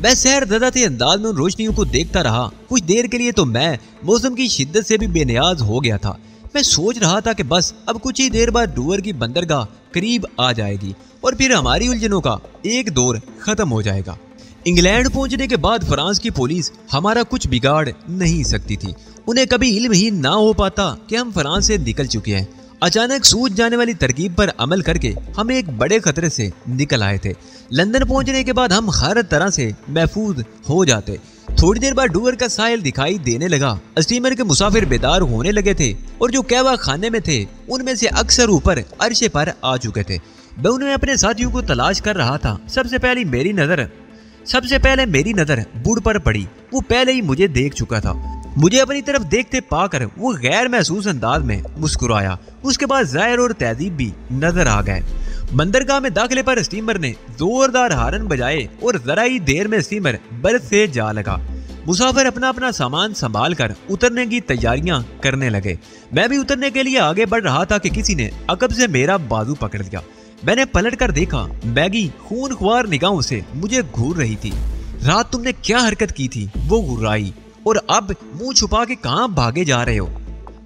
मैं सहर ज़्यादा अंदाज में उन रोशनियों को देखता रहा। कुछ देर के लिए तो मैं मौसम की शिद्दत से भी बेनियाज हो गया था। मैं सोच रहा था कि बस अब कुछ ही देर बाद डूवर की बंदरगाह करीब आ जाएगी और फिर हमारी उलझनों का एक दौर खत्म हो जाएगा। इंग्लैंड पहुंचने के बाद फ्रांस की पुलिस हमारा कुछ बिगाड़ नहीं सकती थी। उन्हें कभी इल्म ही ना हो पाता कि हम फ्रांस से निकल चुके हैं। अचानक सूझ जाने वाली तरकीब पर अमल करके हम एक बड़े खतरे से निकल आए थे। लंदन पहुंचने के बाद हम हर तरह से महफूज हो जाते। थोड़ी देर बाद डूवर का साहिल दिखाई देने लगा। स्टीमर के मुसाफिर बेदार होने लगे थे और जो कहवा खाने में थे उनमें से अक्सर ऊपर अर्शे पर आ चुके थे। मैं उन्हें अपने साथियों को तलाश कर रहा था। सबसे पहले मेरी नजर बूढ़ पर पड़ी। वो पहले ही मुझे देख चुका था। मुझे अपनी तरफ देखते पाकर वो गैर महसूस अंदाज में मुस्कुराया। उसके बाद जाहिर और तहजीब भी नजर आ गए। बंदरगाह में दाखिले पर स्टीमर ने जोरदार हारन बजाए और जरा ही देर में स्टीमर बर्फ से जा लगा। मुसाफिर अपना अपना सामान संभाल कर उतरने की तैयारियां करने लगे। मैं भी उतरने के लिए आगे बढ़ रहा था कि किसी ने अकब से मेरा बाजू पकड़ लिया। मैंने पलट कर देखा। मैगी खूनख्वार निगाहों से मुझे घूर रही थी। रात तुमने क्या हरकत की थी? वो घुर्राई। और अब मुंह छुपा के कहां भागे जा रहे हो?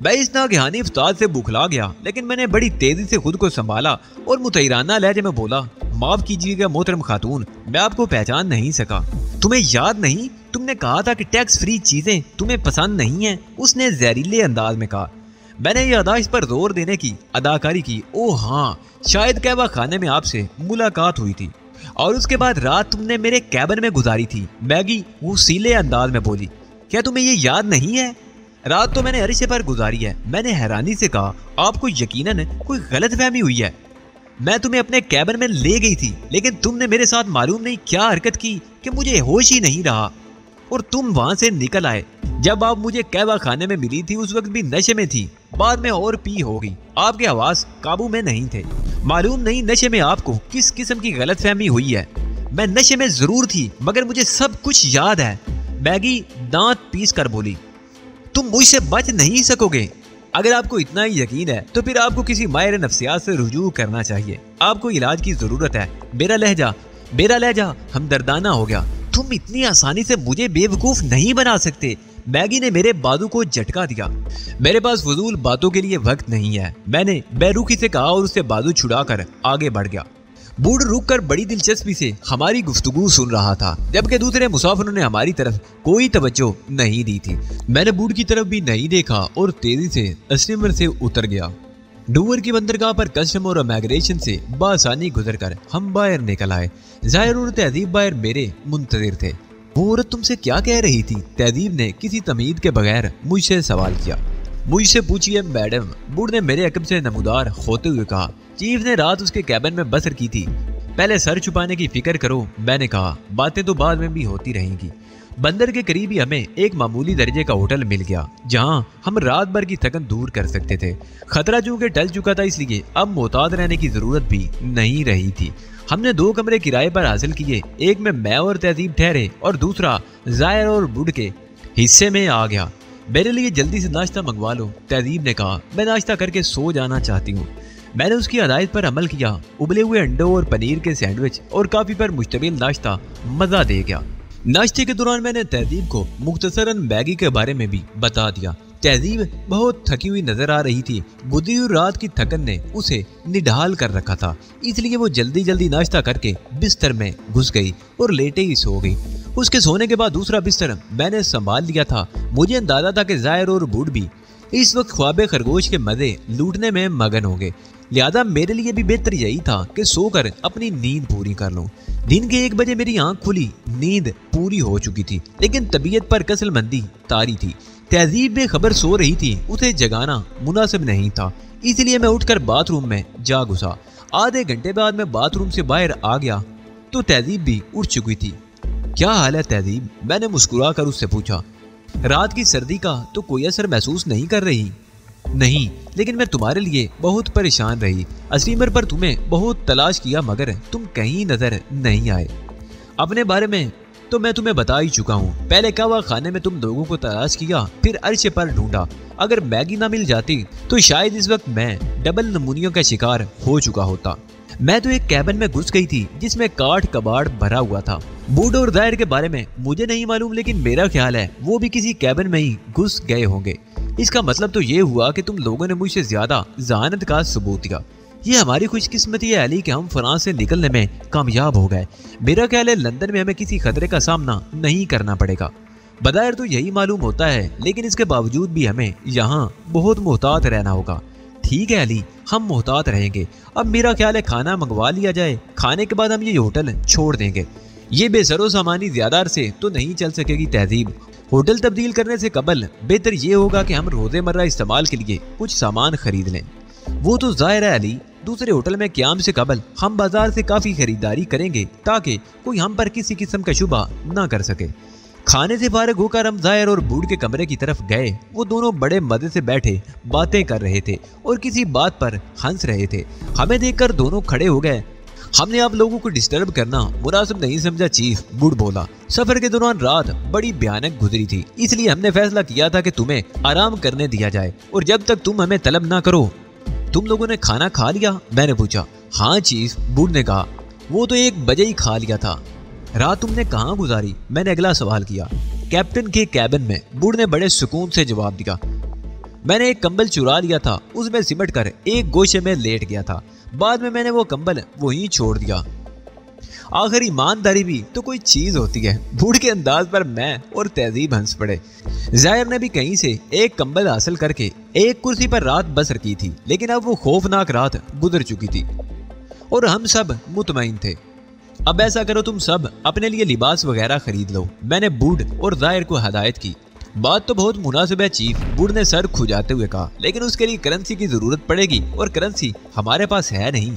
मैं इस नागहानी इफ्तार से बुखला गया, लेकिन मैंने बड़ी तेजी से खुद को संभाला और मुतैराना लहजे में बोला, माफ कीजिएगा मोहतरम खातून, मैं आपको पहचान नहीं सका। तुम्हें याद नहीं? तुमने कहा था कि टैक्स फ्री चीजें तुम्हें पसंद नहीं है, उसने जहरीले अंदाज में कहा। मैंने यादाश्त पर जोर देने की अदाकारी की। ओह हाँ, शायद कहवा खाने में आपसे मुलाकात हुई थी और उसके बाद रात तुमने मेरे कैबिन में गुजारी थी। मैगी वो सीले अंदाज में बोली। क्या तुम्हें ये याद नहीं है? रात तो मैंने अरशे पर गुजारी है। मैंने हैरानी से कहा, आपको यकीनन कोई गलतफहमी हुई है। मैं तुम्हें अपने कैबिन में ले गई थी, लेकिन तुमने मेरे साथ मालूम नहीं क्या हरकत की कि मुझे होश ही नहीं रहा और तुम वहां से निकल आए। जब आप मुझे कहवा खाने में मिली थी उस वक्त भी नशे में थी, बाद में और पी हो गई। आपके आवाज काबू में नहीं थे। मालूम नहीं नशे में आपको किस किस्म की गलतफहमी हुई है। मैं नशे में जरूर थी, मगर मुझे सब कुछ याद है। मैगी दांत पीस कर बोली, तुम मुझसे बच नहीं सकोगे। अगर आपको इतना ही यकीन है तो फिर आपको किसी माहिर नफ्सियात से रुजू करना चाहिए। आपको इलाज की जरूरत है। मेरा लहजा हमदर्दाना हो गया। तुम इतनी आसानी से मुझे बेवकूफ नहीं बना सकते। मैगी ने मेरे बाजू को झटका दिया। मेरे पास फजूल बातों के लिए वक्त नहीं है, मैंने बेरुखी से कहा और उससे बाजू छुड़ाकर आगे बढ़ गया। बूढ़ रुककर बड़ी दिलचस्पी से हमारी गुफ्तगू सुन रहा था, जबकि दूसरे मुसाफिरों ने हमारी तरफ कोई तवज्जो नहीं दी थी। मैंने बूढ़ की तरफ भी नहीं देखा और तेजी से स्टीमर से उतर गया। डूवर की बंदरगाह पर कस्टम और इमिग्रेशन से बासानी गुजरकर हम बाहर निकल आए। जाहिर और तहजीब बाहर मेरे मुंतजिर थे। वो औरत तुमसे क्या कह रही थी? तहजीब ने किसी तमीद के बगैर मुझसे सवाल किया। मुझसे पूछिए मैडम, बूढ़ ने मेरे अकब से नमूदार होते हुए कहा। चीफ ने रात उसके कैबिन में बसर की थी। पहले सर छुपाने की फिक्र करो, मैंने कहा। बातें तो बाद में भी होती रहेंगी। बंदर के करीब ही हमें एक मामूली दर्जे का होटल मिल गया, जहां हम रात भर की थकन दूर कर सकते थे। खतरा चूंकि टल चुका था, इसलिए अब मोहतात रहने की जरूरत भी नहीं रही थी। हमने 2 कमरे किराए पर हासिल किए। एक में मैं और तहजीब ठहरे और दूसरा जाहिर और बूढ़ के हिस्से में आ गया। मेरे लिए जल्दी से नाश्ता मंगवा लो, तहजीब ने कहा। मैं नाश्ता करके सो जाना चाहती हूँ। मैंने उसकी हदायत पर अमल किया। उबले हुए अंडों और पनीर के सैंडविच और काफी पर मुश्तमिल नाश्ता मजा दे गया। नाश्ते के दौरान मैंने तहजीब को मुख्तसरन मैगी के बारे में भी बता दिया। तहजीब बहुत थकी हुई नजर आ रही थी। गुजरी हुई रात की थकन ने उसे निढाल कर रखा था, इसलिए वो जल्दी जल्दी नाश्ता करके बिस्तर में घुस गई और लेटे ही सो गई। उसके सोने के बाद दूसरा बिस्तर मैंने संभाल लिया था। मुझे अंदाजा था कि जाहिर और बूढ़ भी इस वक्त ख्वाबे खरगोश के मजे लूटने में मगन होंगे, लिहाजा मेरे लिए भी बेहतर यही था कि सोकर अपनी नींद पूरी कर लूं। दिन के 1 बजे मेरी आंख खुली। नींद पूरी हो चुकी थी, लेकिन तबीयत पर कसलमंदी तारी थी। तहजीब बेखबर सो रही थी, उसे जगाना मुनासिब नहीं था, इसलिए मैं उठकर बाथरूम में जा घुसा। आधे घंटे बाद मैं बाथरूम से बाहर आ गया तो तहजीब भी उठ चुकी थी। क्या हाल है तहजीब? मैंने मुस्कुरा कर उससे पूछा। रात की सर्दी का तो कोई असर महसूस नहीं कर रही? नहीं, लेकिन मैं तुम्हारे लिए बहुत परेशान रही। स्टीमर पर तुम्हें बहुत तलाश किया, मगर तुम कहीं नजर नहीं आए। अपने बारे में तो मैं तुम्हें बता ही चुका हूँ। पहले कहवा खाने में तुम लोगों को तलाश किया, फिर अर्शे पर ढूंढा। अगर मैगी ना मिल जाती तो शायद इस वक्त मैं डबल नमूनियों का शिकार हो चुका होता। मैं तो एक कैबिन में घुस गई थी जिसमें काठ कबाड़ भरा हुआ था। बूढ़ और जाहिर के बारे में मुझे नहीं मालूम, लेकिन मेरा ख्याल है वो भी किसी कैबिन में ही घुस गए होंगे। इसका मतलब तो ये हुआ कि तुम लोगों ने मुझसे ज्यादा जहानत का सबूत दिया। ये हमारी खुशकिस्मती है अली कि हम फ्रांस से निकलने में कामयाब हो गए। मेरा ख्याल है लंदन में हमें किसी खतरे का सामना नहीं करना पड़ेगा। बज़ाहिर तो यही मालूम होता है, लेकिन इसके बावजूद भी हमें यहाँ बहुत मोहतात रहना होगा। ठीक है अली, हम मोहतात रहेंगे। अब मेरा ख्याल है खाना मंगवा लिया जाए, खाने के बाद हम ये होटल छोड़ देंगे। ये बेसरो सामानी ज्यादा अरसे तो नहीं चल सकेगी तहजीब। होटल तब्दील करने से कबल बेहतर ये होगा कि हम रोज़मर्रा इस्तेमाल के लिए कुछ सामान खरीद लें। वो तो जाहिर है अली, दूसरे होटल में क़याम से कबल हम बाजार से काफ़ी खरीदारी करेंगे ताकि कोई हम पर किसी किस्म का शुबा ना कर सके। खाने से फारिग होकर हम जाहिर और बूढ़ के कमरे की तरफ गए। वो दोनों बड़े मजे से बैठे बातें कर रहे थे और किसी बात पर हंस रहे थे। हमें देखकर दोनों खड़े हो गए। हमने आप लोगों को डिस्टर्ब करना मुनासिब नहीं समझा चीफ, बूढ़ बोला। सफर के दौरान रात बड़ी भयानक गुजरी थी, इसलिए हमने फैसला किया था कि तुम्हें आराम करने दिया जाए और जब तक तुम हमें तलब ना करो। तुम लोगों ने खाना खा लिया? मैंने पूछा। हाँ चीफ, बूढ़ ने कहा। वो तो 1 बजे ही खा लिया था। रात तुमने कहाँ गुजारी? मैंने अगला सवाल किया। कैप्टन के कैबिन में, बूढ़ ने बड़े सुकून से जवाब दिया। मैंने एक कंबल चुरा लिया था, उसमें सिमट कर एक गोशे में लेट गया था। बाद में मैंने वो कंबल वहीं छोड़ दिया। आखिर ईमानदारी भी तो कोई चीज होती है। बूढ़ के अंदाज पर मैं और तहजीब हंस पड़े। जाहिर ने भी कहीं से एक कंबल हासिल करके एक कुर्सी पर रात बसर की थी, लेकिन अब वो खौफनाक रात गुजर चुकी थी और हम सब मुतमईन थे। अब ऐसा करो, तुम सब अपने लिए लिबास वगैरह खरीद लो। मैंने बूढ़ और जाहिर को हदायत की। बात तो बहुत मुनासिब है चीफ, बूढ़ ने सर खुजाते हुए कहा, लेकिन उसके लिए करेंसी की जरूरत पड़ेगी और करेंसी हमारे पास है नहीं।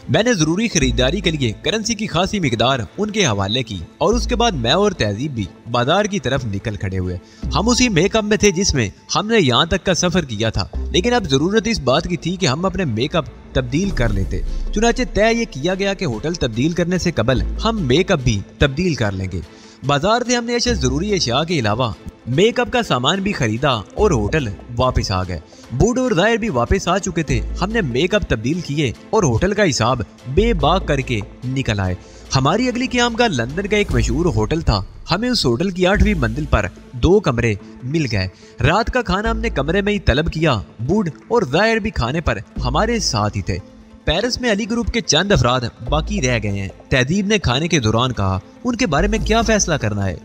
मैंने जरूरी खरीदारी के लिए करेंसी की खासी मिकदार उनके हवाले की और उसके बाद मैं और तहजीब भी बाजार की तरफ निकल खड़े हुए। हम उसी मेकअप में थे जिसमें हमने यहाँ तक का सफर किया था, लेकिन अब जरूरत इस बात की थी कि हम अपने मेकअप तब्दील कर लेते। चुनाचे तय ये किया गया कि होटल तब्दील करने से कबल हम मेकअप भी तब्दील कर लेंगे। बाजार से हमने ऐसे जरूरी अशिया के अलावा मेकअप का सामान भी खरीदा और होटल वापस आ गए। बूढ़ और जाहिर भी वापस आ चुके थे। हमने मेकअप तब्दील किए और होटल का हिसाब बेबाक करके निकल आए। हमारी अगली क़याम का लंदन का एक मशहूर होटल था। हमें उस होटल की 8वीं मंजिल पर 2 कमरे मिल गए। रात का खाना हमने कमरे में ही तलब किया। बूढ़ और जाहिर भी खाने पर हमारे साथ ही थे। पेरिस में अली ग्रुप के चंद अफराद बाकी रह गए हैं। तहजीब ने खाने के दौरान कहा, उनके बारे में क्या फैसला करना है?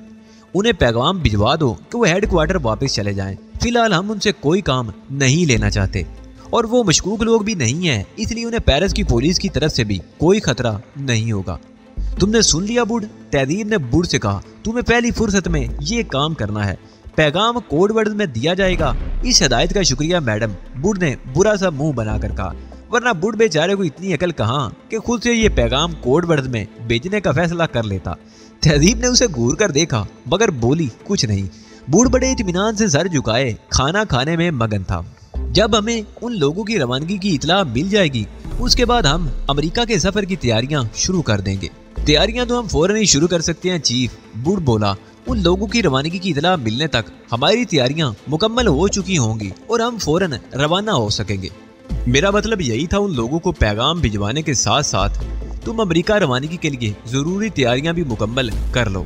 उन्हें पैगाम भिजवा दो कि वो हेडक्वार्टर वापस चले जाएं। फिलहाल हम उनसे कोई काम नहीं लेना चाहते और वो मशकूक लोग भी नहीं हैं, इसलिए उन्हें पेरिस की पुलिस की तरफ से भी कोई खतरा नहीं होगा। तुमने सुन लिया बूढ़? तहजीब ने बूढ़ से कहा, तुम्हें पहली फुर्सत में ये काम करना है। पैगाम कोड वर्ड में दिया जाएगा। इस हिदायत का शुक्रिया मैडम, बूढ़ ने बुरा सा मुंह बनाकर कहा, वरना बूढ़ बेचारे को इतनी अकल कहाँ कि खुद से ये पैगाम कोड वर्ड में भेजने का फैसला कर लेता। तहजीब ने उसे घूर कर देखा मगर बोली कुछ नहीं। बूढ़ बड़े इत्मीनान से सर झुकाए खाना खाने में मगन था। जब हमें उन लोगों की रवानगी की इतला मिल जाएगी, उसके बाद हम अमेरिका के सफर की तैयारियां शुरू कर देंगे। तैयारियां तो हम फौरन ही शुरू कर सकते हैं चीफ, बूढ़ बोला। उन लोगों की रवानगी की इतला मिलने तक हमारी तैयारियां मुकम्मल हो चुकी होंगी और हम फौरन रवाना हो सकेंगे। मेरा मतलब यही था, उन लोगों को पैगाम भिजवाने के साथ साथ तुम अमेरिका रवानगी के लिए जरूरी तैयारियां भी मुकम्मल कर लो।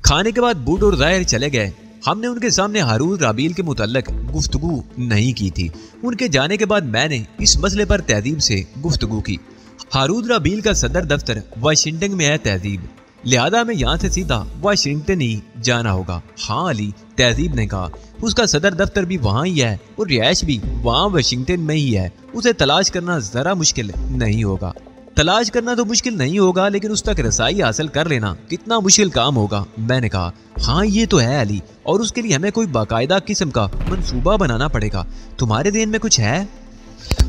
खाने के बाद बूढ़ और जाहिर चले गए। हमने उनके सामने हारून राबील के मुतल्लिक गुफ्तगू नहीं की थी। उनके जाने के बाद मैंने इस मसले पर तहजीब से गुफ्तगू की। हारून राबील का सदर दफ्तर वाशिंगटन में है तहजीब, लिहाजा हमें यहाँ से सीधा वाशिंगटन ही जाना होगा। हाँ अली, तहजीब ने कहा, उसका सदर दफ्तर भी वहाँ ही है और रिहायश भी वहाँ वाशिंगटन में ही है। उसे तलाश करना जरा मुश्किल नहीं होगा। तलाश करना तो मुश्किल नहीं होगा, लेकिन उस तक रसाई हासिल कर लेना कितना मुश्किल काम होगा। मैंने कहा, हाँ ये तो है अली, और उसके लिए हमें कोई बाकायदा किस्म का मंसूबा बनाना पड़ेगा। तुम्हारे ज़हन में कुछ है?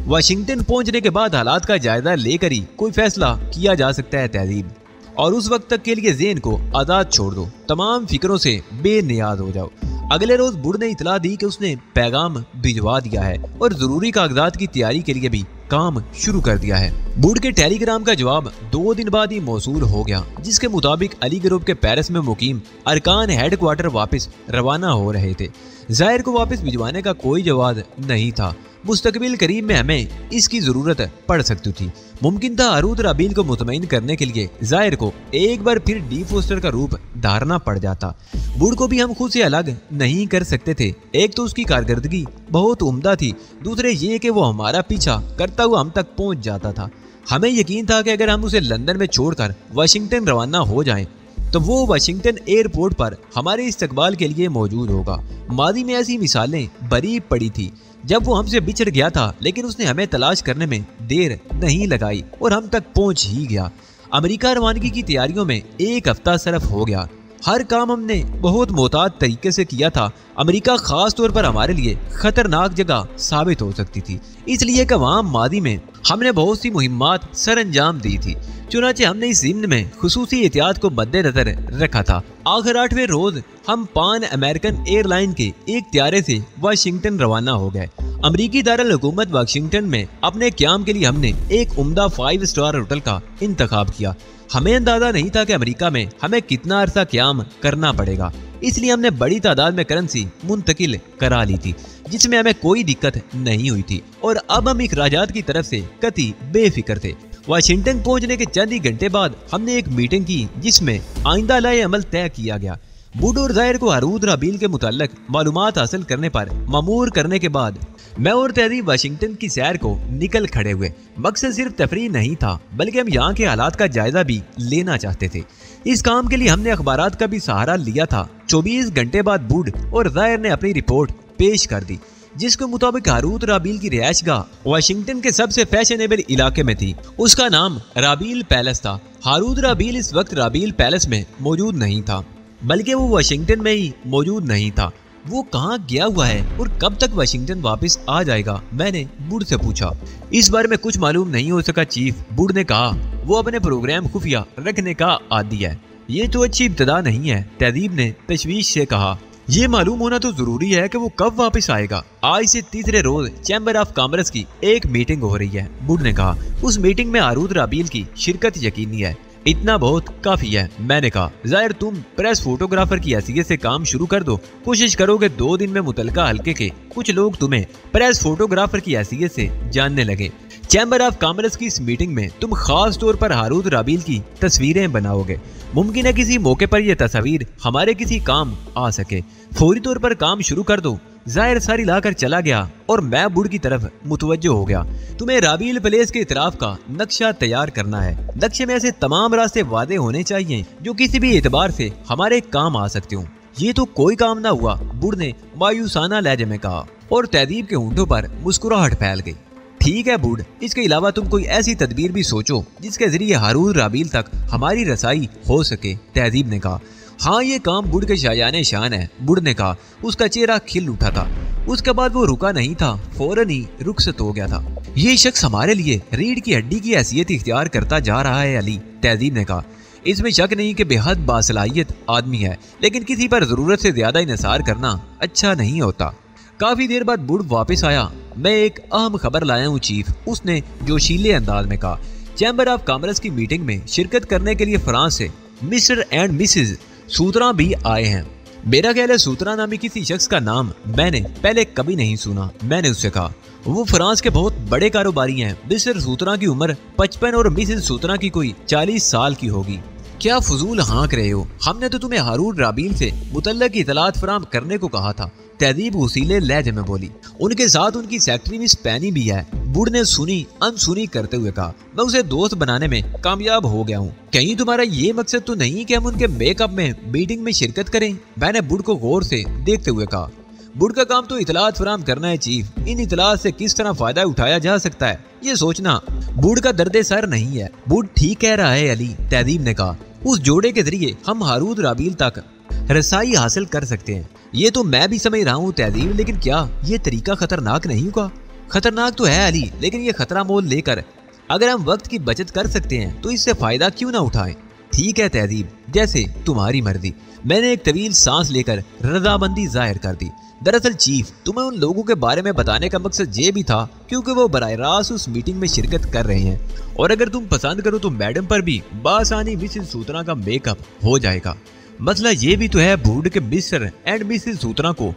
वाशिंगटन पहुंचने के बाद हालात का जायजा लेकर ही कोई फैसला किया जा सकता है तहजीब, और उस वक्त तक के लिए ज़हन को आज़ाद छोड़ दो। तमाम फिक्रों से बेनियाज हो जाओ। अगले रोज बूढ़ ने इतला दी कि उसने पैगाम भिजवा दिया है और जरूरी कागजात की तैयारी के लिए भी काम शुरू कर दिया है। बूढ़ के टेलीग्राम का जवाब 2 दिन बाद ही मौसूल हो गया, जिसके मुताबिक अली ग्रुप के पेरिस में मुकीम अरकान हेडक्वार्टर वापस रवाना हो रहे थे। जाहिर को वापस भिजवाने का कोई जवाब नहीं था। मुस्तकबिल करीब में हमें इसकी जरूरत पड़ सकती थी। मुमकिन था हारूद राबील को मुतमईन करने के लिए जाहिर को एक बार फिर डी फोस्टर का रूप धारना पड़ जाता। बूढ़ को भी हम खुद से अलग नहीं कर सकते थे। एक तो उसकी कारकर्दगी बहुत उम्दा थी, दूसरे ये कि वो हमारा पीछा करता हुआ हम तक पहुंच जाता था। हमें यकीन था कि अगर हम उसे लंदन में छोड़कर वाशिंगटन रवाना हो जाएं, तो वो वाशिंगटन एयरपोर्ट पर हमारे इस्तकबाल के लिए मौजूद होगा। मादी में ऐसी मिसालें बरी पड़ी थी जब वो हमसे बिछड़ गया था, लेकिन उसने हमें तलाश करने में देर नहीं लगाई और हम तक पहुंच ही गया। अमेरिका रवानगी की तैयारियों में 1 हफ्ता सरफ हो गया। हर काम हमने बहुत मोहतात तरीके से किया था। अमेरिका खास तौर पर हमारे लिए खतरनाक जगह साबित हो सकती थी, इसलिए कि वहाँ मादी में हमने बहुत सी मुहिम्मात सर अंजाम दी थी। चुनाचे हमने इस ज़िम्न में खुसूसी एहतियात को मद्देनजर रखा था। आखिर 8वें रोज हम पान अमेरिकन एयरलाइन के एक त्यारे से वाशिंगटन रवाना हो गए। अमरीकी दारुल हुकूमत वाशिंगटन में अपने क़याम के लिए हमने एक उम्दा 5 स्टार होटल का इंतखाब किया। हमें अंदाजा नहीं था कि अमेरिका में हमें कितना अरसा क़याम करना पड़ेगा, इसलिए हमने बड़ी तादाद में करेंसी मुंतकिल करा ली थी, जिसमें हमें कोई दिक्कत नहीं हुई थी और अब हम इखराजात की तरफ से कतई बेफिक्र थे। वाशिंगटन पहुंचने के चंद ही घंटे बाद हमने एक मीटिंग की, जिसमें आइंदा लाए अमल तय किया गया। बूढ़ और जाहिर को हारूद राबील के मुताल्लिक मालूमात हासिल करने पर मामूर करने के बाद मैं और तहजीब वाशिंगटन की सैर को निकल खड़े हुए। मकसद सिर्फ तफरीह नहीं था, बल्कि हम यहाँ के हालात का जायजा भी लेना चाहते थे। इस काम के लिए हमने अखबारात का भी सहारा लिया था। 24 घंटे बाद बूढ़ और जाहिर ने अपनी रिपोर्ट पेश कर दी, जिसके मुताबिक हारूद राबील की रिहायशगाह वाशिंगटन के सबसे फैशनेबल इलाके में थी। उसका नाम राबील पैलेस था। हारूद राबील इस वक्त राबील पैलेस में मौजूद नहीं था, बल्कि वो वाशिंगटन में ही मौजूद नहीं था। वो कहाँ गया हुआ है और कब तक वाशिंगटन वापस आ जाएगा, मैंने बूढ़ से पूछा। इस बारे में कुछ मालूम नहीं हो सका चीफ, बूढ़ ने कहा। वो अपने प्रोग्राम खुफिया रखने का आदी है। ये तो अच्छी इब्तदा नहीं है, तहजीब ने तशवीश से कहा। ये मालूम होना तो जरूरी है कि वो कब वापस आएगा। आज से तीसरे रोज चैम्बर ऑफ कॉमर्स की एक मीटिंग हो रही है, बूढ़ ने कहा। उस मीटिंग में हारूद राबील की शिरकत यकीनी है। इतना बहुत काफी है, मैंने कहा। जाहिर तुम प्रेस फोटोग्राफर की हैसियत से काम शुरू कर दो। कोशिश करो कि 2 दिन में मुतलका हल्के के कुछ लोग तुम्हें प्रेस फोटोग्राफर की हैसियत से जानने लगे। चैम्बर ऑफ कॉमर्स की इस मीटिंग में तुम खास तौर पर हारूद राबील की तस्वीरें बनाओगे। मुमकिन है किसी मौके पर यह तस्वीर हमारे किसी काम आ सके। फौरी तौर पर काम शुरू कर दो। जाहिर सारी लाकर चला गया और मैं बूढ़ की तरफ मुतवज्जो हो गया। तुम्हें राबील प्लेस के इतराफ का नक्शा तैयार करना है। नक्शे में ऐसे तमाम रास्ते वादे होने चाहिए जो किसी भी एतबार से हमारे काम आ सकते हो। ये तो कोई काम ना हुआ, बूढ़ ने मायूसाना लहजे में कहा और तहजीब के होंठों पर मुस्कुराहट फैल गई। ठीक है बूढ़, इसके अलावा तुम कोई ऐसी तदबीर भी सोचो जिसके जरिए हारूद राबील तक हमारी रसाई हो सके, तहजीब ने कहा। हाँ, ये काम बूढ़ के शायाने शान है, बूढ़ ने कहा। उसका चेहरा खिल उठा था। उसके बाद वो रुका नहीं था, फौरन ही रुखसत हो गया था। ये शख्स हमारे लिए रीढ़ की हड्डी की हैसियत इख्तियार करता जा रहा है अली, तहजीब ने कहा। इसमें शक नहीं कि बेहद बासलाहियत आदमी है, लेकिन किसी पर जरूरत से ज्यादा इन्हिसार करना अच्छा नहीं होता। काफी देर बाद बूढ़ वापस आया। मैं एक अहम खबर लाया हूँ चीफ, उसने जोशीले अंदाज में कहा। चैम्बर ऑफ कॉमर्स की मीटिंग में शिरकत करने के लिए फ्रांस से मिस्टर एंड मिसेज सूत्रा भी आए हैं। मेरा ख्याल है सूत्रा नामी किसी शख्स का नाम मैंने पहले कभी नहीं सुना, मैंने उससे कहा। वो फ्रांस के बहुत बड़े कारोबारी हैं। मिस्टर सूत्रा की उम्र 55 और मिसेज सूत्रा की कोई 40 साल की होगी। क्या फजूल हाँक रहे हो? हमने तो तुम्हें हारूद राबील से मुतल्लक इतलात फराम करने को कहा था, तहजीब उसीले लहजे में बोली। उनके साथ उनकी सेक्रेटरी मिस पैनी भी है, बूढ़ ने सुनी अनसुनी करते हुए कहा। मैं उसे दोस्त बनाने में कामयाब हो गया हूँ। कहीं तुम्हारा ये मकसद तो नहीं कि हम उनके मेकअप में मीटिंग में शिरकत करें? मैंने बूढ़ को गौर से देखते हुए कहा। बूढ़ का काम तो इतलात फराम करना है चीफ। इन इतलात से किस तरह फायदा उठाया जा सकता है ये सोचना बूढ़ का दर्द सर नहीं है। बूढ़ ठीक कह रहा है अली, तहजीब ने कहा। उस जोड़े के जरिए हम हारूद राबील तक रसाई हासिल कर सकते हैं। ये तो मैं भी समझ रहा हूँ तहजीब, लेकिन क्या ये तरीका खतरनाक नहीं होगा? खतरनाक तो है अली, लेकिन ये खतरा मोल लेकर अगर हम वक्त की बचत कर सकते हैं तो इससे फायदा क्यों ना उठाएं? ठीक है तहजीब, जैसे तुम्हारी मर्जी। मैंने एक तवील सांस लेकर रजामंदी जाहिर कर दी। दरअसल चीफ, तुम्हें उन लोगों के बारे में बताने का मकसद ये भी था क्योंकि वो बराह रास्त उस मीटिंग में शिरकत कर रहे हैं, और अगर तुम पसंद करो तो मैडम पर भी बासानी मिसेस सूत्रा का मेकअप हो जाएगा। मसला ये भी तो है बूढ़ के मिस्टर एंड मिसेस सूत्रा को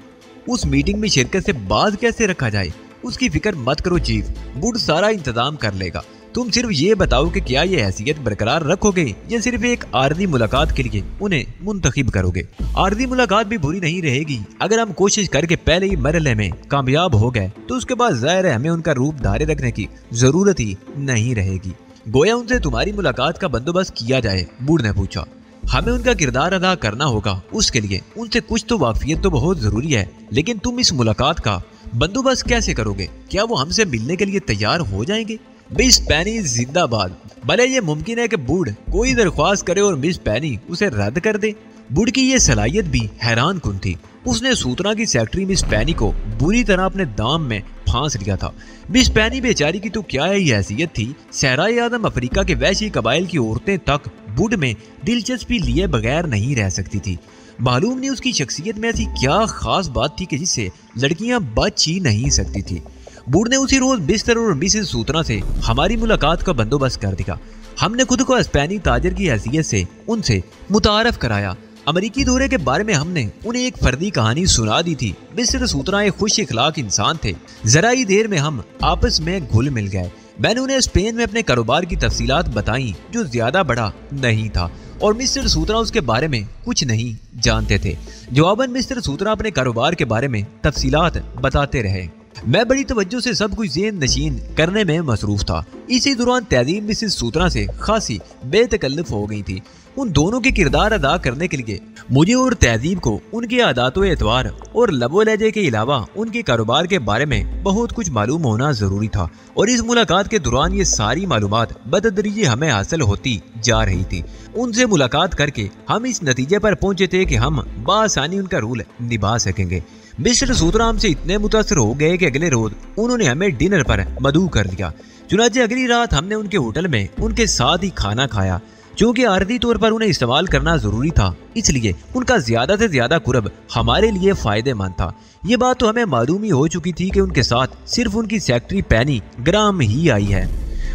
उस मीटिंग में शिरकत से बाज कैसे रखा जाए। उसकी फिक्र मत करो चीफ, बूढ़ सारा इंतजाम कर लेगा। तुम सिर्फ ये बताओ कि क्या ये हैसियत बरकरार रखोगे या सिर्फ एक आर्जी मुलाकात के लिए उन्हें मुंतखब करोगे। आर्जी मुलाकात भी बुरी नहीं रहेगी अगर हम कोशिश करके पहले ही मरहले में कामयाब हो गए तो उसके बाद जाहिर है हमें उनका रूप धारे रखने की जरूरत ही नहीं रहेगी। गोया उनसे तुम्हारी मुलाकात का बंदोबस्त किया जाए, बूढ़ ने पूछा। हमें उनका किरदार अदा करना होगा, उसके लिए उनसे कुछ तो वाकफियत तो बहुत जरूरी है, लेकिन तुम इस मुलाकात का बंदोबस्त कैसे करोगे? क्या वो हमसे मिलने के लिए तैयार हो जाएंगे? मिस पैनी जिंदाबाद। भले ये मुमकिन है कि बूढ़ कोई दरख्वास्त करे और मिस पैनी उसे रद्द कर दे। बूढ़ की ये सलाहियत भी हैरान कुन थी। उसने सूत्रा की सेक्रेटरी मिस पैनी को बुरी तरह अपने दाम में फांस लिया था। मिस पैनी बेचारी की तो क्या ही हैसियत थी, सहराए आदम अफ्रीका के वैशी कबाइल की औरतें तक बूढ़ में दिलचस्पी लिए बगैर नहीं रह सकती थी। मालूम नहीं उसकी शख्सियत में ऐसी क्या खास बात थी कि जिससे लड़कियां बच ही नहीं सकती थी। बूढ़ ने उसी रोज बिस्तर और मिसेस सूत्रा से हमारी मुलाकात का बंदोबस्त कर दिया। हमने खुद को स्पेनी ताजर की हैसियत से उनसे मुतारफ कराया। अमेरिकी दौरे के बारे में हमने उन्हें एक फर्दी कहानी सुना दी थी। मिस्टर सूत्रा एक खुश इखलाक इंसान थे। जरा ही देर में हम आपस में घुल मिल गए। मैंने उन्हें स्पेन में अपने कारोबार की तफसीलात बताई जो ज्यादा बड़ा नहीं था, और मिस्टर सूत्रा उसके बारे में कुछ नहीं जानते थे। जवाबन मिस्टर सूत्रा अपने कारोबार के बारे में तफसीलात बताते रहे। मैं बड़ी तवज्जो से सब कुछ ज़हन नशीन करने में मसरूफ था। इसी दौरान तहजीब मिसेस सूत्रा से खासी बेतकल्लुफ हो गई थी। उन दोनों के किरदार अदा करने के लिए मुझे और तहजीब को उनके आदातो एतवार और लबो लहजे के अलावा उनके कारोबार के बारे में बहुत कुछ मालूम होना जरूरी था, और इस मुलाकात के दौरान ये सारी मालूमात बतदरीज हमें हासिल होती जा रही थी। उनसे मुलाकात करके हम इस नतीजे पर पहुंचे थे कि हम बासानी उनका रूल निभा सकेंगे। मिस्टर सूत्रा हमसे इतने मुतासर हो गए कि अगले रोज उन्होंने हमें डिनर पर मदऊ कर लिया। चुनांचे अगली रात हमने उनके होटल में उनके साथ ही खाना खाया। चूँकि आर्दी तौर पर उन्हें इस्तेमाल करना जरूरी था, इसलिए उनका ज्यादा से ज्यादा कुर्ब हमारे लिए फायदेमंद था। ये बात तो हमें मालूम ही हो चुकी थी कि उनके साथ सिर्फ उनकी सेक्रेटरी पैनी ग्राम ही आई है,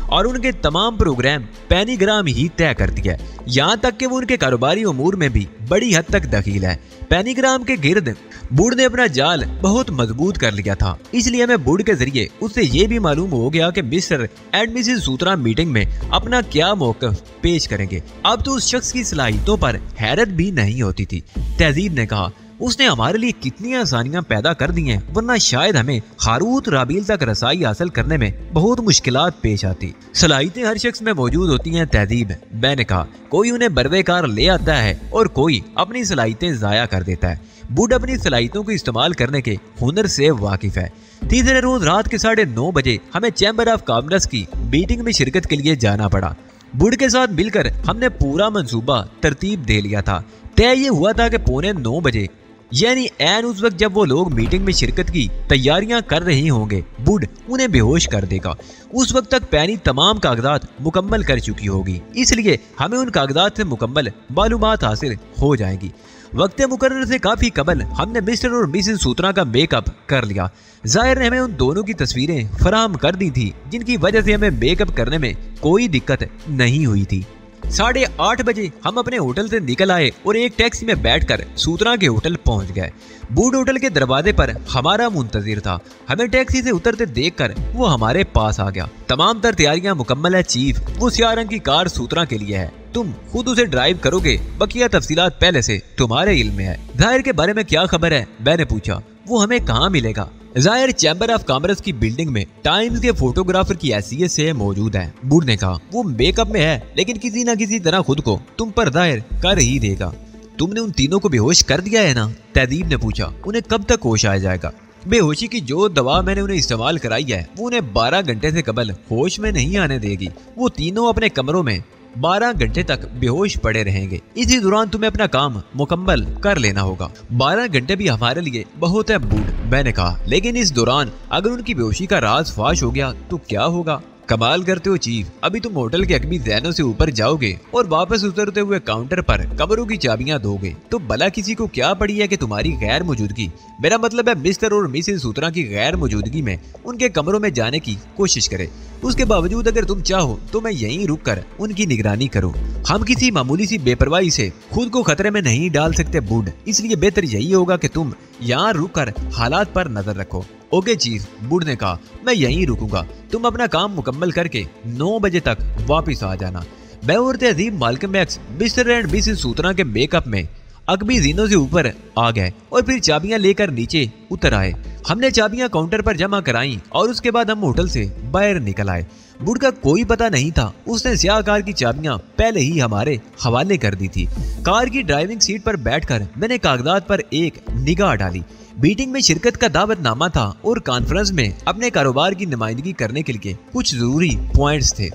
और उनके तमाम प्रोग्राम पैनी ग्राम ही तय करती है। यहाँ तक कि वो उनके कारोबारी उमूर में भी बड़ी हद तक दखील है। पैनी ग्राम के गिर्द बूढ़ ने अपना जाल बहुत मजबूत कर लिया था, इसलिए हमें बूढ़ के जरिए उससे ये भी मालूम हो गया कि mister and missus Sutra meeting में अपना क्या मौक़िफ़ पेश करेंगे। अब तो उस शख्स की सलाहियतों पर हैरत भी नहीं होती थी। तहजीब ने कहा, उसने हमारे लिए कितनी आसानियां पैदा कर दी हैं, वरना शायद हमें हारूत राबील तक रसाई हासिल करने में बहुत मुश्किलात पेश आती। सलाहियतें हर शख्स में मौजूद होती हैं तहजीब, मैंने कहा। कोई उन्हें बरवेकार ले आता है और कोई अपनी सलाहियतें जाया कर देता है। बूढ़ अपनी सलाहियतों को इस्तेमाल करने के हुनर से वाकिफ है। तीसरे रोज रात के 9:30 बजे हमें चैम्बर ऑफ कॉमर्स की मीटिंग में शिरकत के लिए जाना पड़ा। बूढ़ के साथ मिलकर हमने पूरा मंसूबा तरतीब दे लिया था। तय ये हुआ था कि 9:45 बजे, यानी ऐन उस वक्त जब वो लोग मीटिंग में शिरकत की तैयारियां कर रहे होंगे, बूढ़ उन्हें बेहोश कर देगा। उस वक्त तक पैनी तमाम कागजात मुकम्मल कर चुकी होगी, इसलिए हमें उन कागजात से मुकम्मल मालूमात हासिल हो जाएगी। वक्त मुकर्रर से काफी कबल हमने मिस्टर और मिसेस सूत्रा का मेकअप कर लिया। जाहिर ने हमें उन दोनों की तस्वीरें फराहम कर दी थी, जिनकी वजह से हमें मेकअप करने में कोई दिक्कत नहीं हुई थी। 8:30 बजे हम अपने होटल से निकल आए और एक टैक्सी में बैठकर सूत्रा के होटल पहुंच गए। बूढ़ होटल के दरवाजे पर हमारा मुंतजिर था। हमें टैक्सी से उतरते देखकर वो हमारे पास आ गया। तमाम तर तैयारियां मुकम्मल है चीफ, वो स्याह रंग की कार सूत्रा के लिए है, तुम खुद उसे ड्राइव करोगे, बकिया तफसीलात पहले से तुम्हारे इल्म में है। जाहिर के बारे में क्या खबर है, मैंने पूछा। वो हमें कहाँ मिलेगा? जाहिर चैम्बर ऑफ कॉमर्स की बिल्डिंग में टाइम्स के फोटोग्राफर की हैसियत से मौजूद है। बूढ़ ने कहा, वो मेकअप में है, लेकिन किसी न किसी तरह खुद को तुम पर जाहिर कर ही देगा। तुमने उन तीनों को बेहोश कर दिया है ना? तहजीब ने पूछा। उन्हें कब तक होश आ जाएगा? बेहोशी की जो दवा मैंने उन्हें इस्तेमाल कराई है, वो उन्हें 12 घंटे से कबल होश में नहीं आने देगी। वो तीनों अपने कमरों में 12 घंटे तक बेहोश पड़े रहेंगे। इसी दौरान तुम्हें अपना काम मुकम्मल कर लेना होगा। 12 घंटे भी हमारे लिए बहुत है बूढ़, मैंने कहा, लेकिन इस दौरान अगर उनकी बेहोशी का राज फाश हो गया तो क्या होगा? कमाल करते हो चीफ, अभी तुम होटल के अकबी ज़ैनों से ऊपर जाओगे और वापस उतरते हुए काउंटर पर कमरों की चाबियां दोगे तो भला किसी को क्या पड़ी है कि तुम्हारी गैर मौजूदगी, मेरा मतलब है मिस्टर और मिसेस सूत्रा की गैर मौजूदगी में उनके कमरों में जाने की कोशिश करे। उसके बावजूद अगर तुम चाहो तो मैं यहीं रुक कर उनकी निगरानी करूं। हम किसी मामूली सी बेपरवाही से खुद को खतरे में नहीं डाल सकते बूढ़, इसलिए बेहतर यही होगा कि तुम यहाँ रुक कर हालात पर नजर रखो। ओके चीफ, बूढ़ ने कहा, मैं यहीं रुकूंगा, तुम अपना काम मुकम्मल करके 9 बजे तक वापस आ जाना। मैं और Tehzeeb Malcolm ex mister and missus Sutra के मेकअप में अकबी जीनों से ऊपर आ गए और फिर चाबियां लेकर नीचे उतर आए। हमने चाबियां काउंटर पर जमा कराई और उसके बाद हम होटल से बाहर निकल आए। बूढ़ का कोई पता नहीं था, उसने स्याह कार की चाबियां पहले ही हमारे हवाले कर दी थी। कार की ड्राइविंग सीट पर बैठकर मैंने कागजात पर एक निगाह डाली। मीटिंग में शिरकत का दावतनामा था और कॉन्फ्रेंस में अपने कारोबार की नुमाइंदगी करने के लिए कुछ जरूरी पॉइंट्स थे।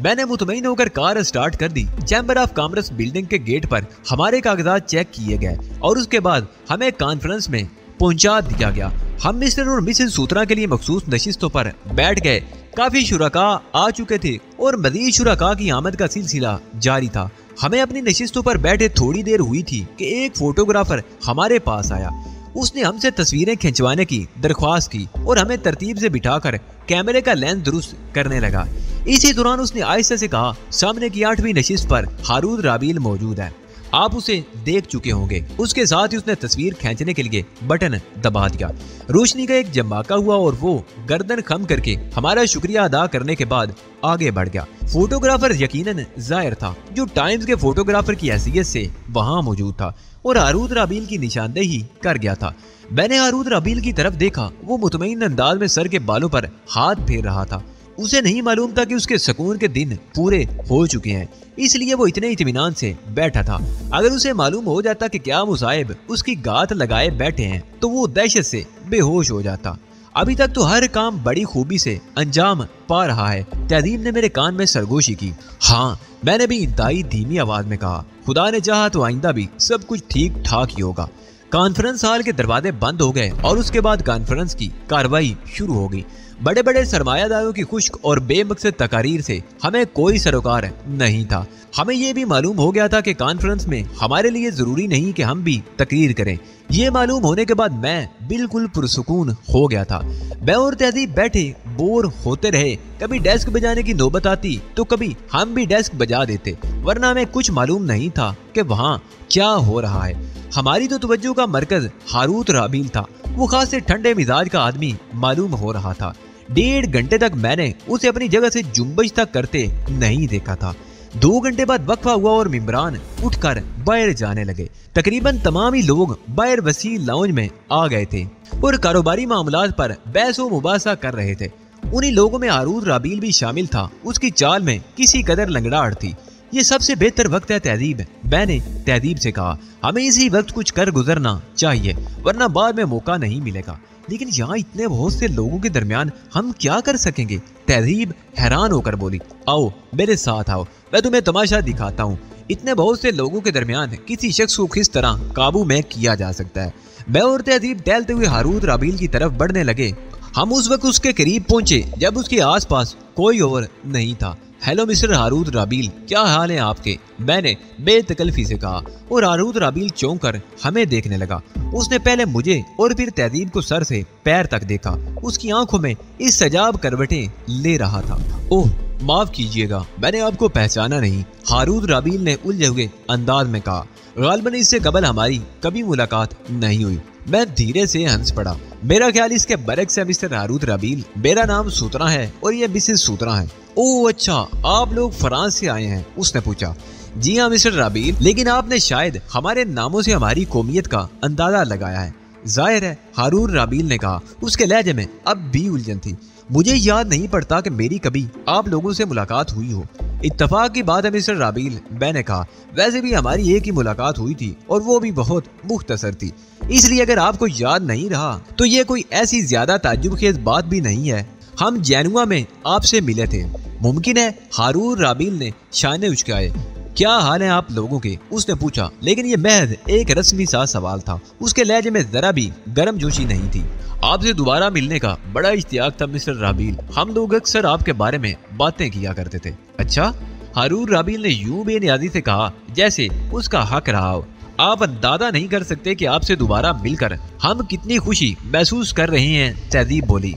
मैंने मुतमईन होकर कार स्टार्ट कर दी। चैम्बर ऑफ कॉमर्स बिल्डिंग के गेट पर हमारे कागजात चेक किए गए और उसके बाद हमें कॉन्फ्रेंस में पहुंचा दिया गया। हम मिस्टर और मिसेस सूत्रा के लिए मखसूस नशिस्तों पर बैठ गए। काफी शुरका आ चुके थे और मजीद शुरका की आमद का सिलसिला जारी था। हमें अपनी नशिस्तों पर बैठे थोड़ी देर हुई थी कि एक फोटोग्राफर हमारे पास आया। उसने हमसे तस्वीरें खिंचवाने की दरख्वास्त की और हमें तरतीब से बिठाकर कैमरे का लेंस दुरुस्त करने लगा। इसी दौरान उसने आहिस्ता से कहा, सामने की 8वीं नशिस्त पर हारून राबील मौजूद है, आप उसे देख चुके होंगे। उसके साथ ही उसने तस्वीर खींचने के लिए बटन दबा दिया। रोशनी का एक जमाका हुआ और वो गर्दन खम करके हमारा शुक्रिया अदा करने के बाद आगे बढ़ गया। फोटोग्राफर यकीनन जाहिर था जो टाइम्स के फोटोग्राफर की हैसियत से वहां मौजूद था और हारून राबील की निशानदेही कर गया था। मैंने हारून राबील की तरफ देखा, वो मुतमईन अंदाज में सर के बालों पर हाथ फेर रहा था। उसे नहीं मालूम था कि उसके सुकून के दिन पूरे हो चुके हैं, इसलिए वो इतने इत्मीनान से बैठा था। अगर उसे मालूम हो जाता कि क्या मुसाहिब उसकी गात लगाए बैठे हैं तो वो दहशत से बेहोश हो जाता। अभी तक तो हर काम बड़ी खूबी से अंजाम पा रहा है। तहजीब ने मेरे कान में सरगोशी की। हाँ, मैंने भी इंतहाई धीमी आवाज में कहा, खुदा ने चाहा तो आइंदा भी सब कुछ ठीक ठाक ही होगा। कॉन्फ्रेंस हॉल के दरवाजे बंद हो गए और उसके बाद कॉन्फ्रेंस की कार्रवाई शुरू हो गई। बड़े बड़े सरमायादारों की खुश्क और बेमकसद तकारीर से हमें कोई सरोकार नहीं था। हमें यह भी मालूम हो गया था कि कॉन्फ्रेंस में हमारे लिए जरूरी नहीं कि हम भी तकरीर करें। ये मालूम होने के बाद मैं बिल्कुल पुरसुकून हो गया था। मैं और तहजीब बैठे बोर होते रहे। कभी डेस्क बजाने की नौबत आती तो कभी हम भी डेस्क बजा देते, वरना हमें कुछ मालूम नहीं था कि वहाँ क्या हो रहा है। हमारी तो तवज्जो का मरकज हारून राबील था। वो खास से ठंडे मिजाज का आदमी मालूम हो रहा था। 1.5 घंटे तक मैंने उसे अपनी जगह से जुम्बश तक करते नहीं देखा था। 2 घंटे बाद वक्फा हुआ और मिम्बरान उठकर बाहर जाने लगे। तकरीबन तमाम ही लोग बाहर वसी लाउंज में आ गए थे और कारोबारी मामलात पर बहस व मुबासा कर रहे थे। उन्हीं लोगों में हारून राबील भी शामिल था। उसकी चाल में किसी कदर लंगड़ाहट थी। ये सबसे बेहतर वक्त है तहजीब, मैंने तहजीब से कहा, हमें इसी वक्त कुछ कर गुजरना चाहिए वरना बाद में मौका नहीं मिलेगा। लेकिन यहाँ इतने बहुत से लोगों के दरमियान हम क्या कर सकेंगे? तहजीब हैरान होकर बोली, आओ मेरे साथ आओ, मैं तुम्हें तमाशा दिखाता हूँ। इतने बहुत से लोगों के दरमियान किसी शख्स को किस तरह काबू में किया जा सकता है। मैं और तहजीब टहलते हुए हारून राबील की तरफ बढ़ने लगे। हम उस वक्त उसके करीब पहुंचे जब उसके आसपास कोई और नहीं था। हेलो मिस्टर हारून राबील, क्या हाल है आपके? मैंने बेतकल्फी से कहा और हारून राबील चौंक कर हमें देखने लगा। उसने पहले मुझे और फिर तहजीब को सर से पैर तक देखा। उसकी आंखों में इस सजाब करवटें ले रहा था। ओह माफ कीजिएगा, मैंने आपको पहचाना नहीं, हारून राबील ने उलझे हुए अंदाज में कहा। गालिबन इससे कबल हमारी कभी मुलाकात नहीं हुई। मैं धीरे से हंस पड़ा। मेरा ख्याल इसके बरक्स है मिस्टर हारून राबील, मेरा नाम सूत्रा है और ये मिसेस सूत्रा है। ओह अच्छा, आप लोग फ्रांस से आए हैं? उसने पूछा। जी हाँ मिस्टर राबील, लेकिन आपने शायद हमारे नामों से हमारी कौमियत का अंदाजा लगाया है। जाहिर है, हारून राबील ने कहा। उसके लहजे में अब भी उलझन थी। मुझे याद नहीं पड़ता कि मेरी कभी आप लोगों से मुलाकात हुई हो। इत्तफाक की बात है मिस्टर राबील, मैंने कहा। वैसे भी हमारी एक ही मुलाकात हुई थी और वो भी बहुत मुख्तसर थी, इसलिए अगर आपको याद नहीं रहा तो ये कोई ऐसी ज्यादा ताज्जुबखेज बात भी नहीं है। हम जैनुआ में आपसे मिले थे। मुमकिन है? हारून राबील ने शाने उचकाए। क्या हाल है आप लोगों के, उसने पूछा, लेकिन ये महज एक रस्मी सा सवाल था। उसके लहजे में जरा भी गर्मजोशी नहीं थी। आपसे दोबारा मिलने का बड़ा इश्तियाक था मिस्टर राबील। हम लोग अक्सर आपके बारे में बातें किया करते थे। अच्छा, हारून राबील ने यूं बेनियाजी से कहा जैसे उसका हक रहा हो। आप अंदाजा नहीं कर सकते कि आपसे दोबारा मिलकर हम कितनी खुशी महसूस कर रहे हैं, तहजीब बोली।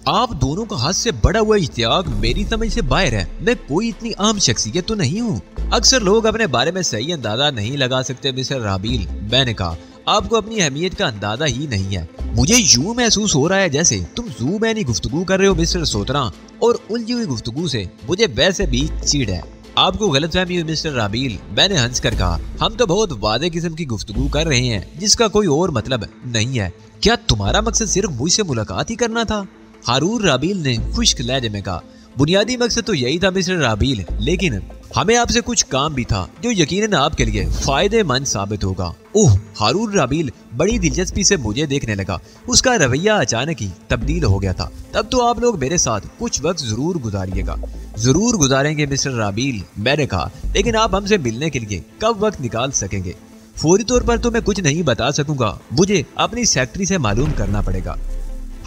आप दोनों का हद से बड़ा हुआ इश्तियाक मेरी समझ से बाहर है। मैं कोई इतनी आम शख्सियत तो नहीं हूँ। अक्सर लोग अपने बारे में सही अंदाजा नहीं लगा सकते मिस्टर राबील, मैंने कहा। आपको अपनी अहमियत का अंदाजा ही नहीं है। मुझे यूं महसूस हो रहा है जैसे तुम ज़ुबानी गुफ्तगू कर रहे हो मिस्टर सोतरा, और उलझी हुई गुफ्तगू से मुझे वैसे भी चिढ़ है। आपको गलतफहमी हुई मिस्टर राबील, मैंने हंस कर कहा। हम तो बहुत वादे किस्म की गुफ्तगू कर रहे हैं जिसका कोई और मतलब नहीं है। क्या तुम्हारा मकसद सिर्फ मुझसे मुलाकात ही करना था? हारून राबील ने खुश्क लहजे में कहा। बुनियादी मकसद तो यही था मिस्टर राबील, लेकिन हमें आपसे कुछ काम भी था जो यकीनन आपके लिए फायदेमंद साबित होगा। ओह, हारून राबील बड़ी दिलचस्पी से मुझे देखने लगा। उसका रवैया अचानक ही तब्दील हो गया था। तब तो आप लोग मेरे साथ कुछ वक्त जरूर गुजारिएगा। जरूर गुजारेंगे मिस्टर राबील, मैंने कहा, लेकिन आप हमसे मिलने के लिए कब वक्त निकाल सकेंगे? फौरी तौर पर तो मैं कुछ नहीं बता सकूंगा, मुझे अपनी सेक्रेटरी से मालूम करना पड़ेगा।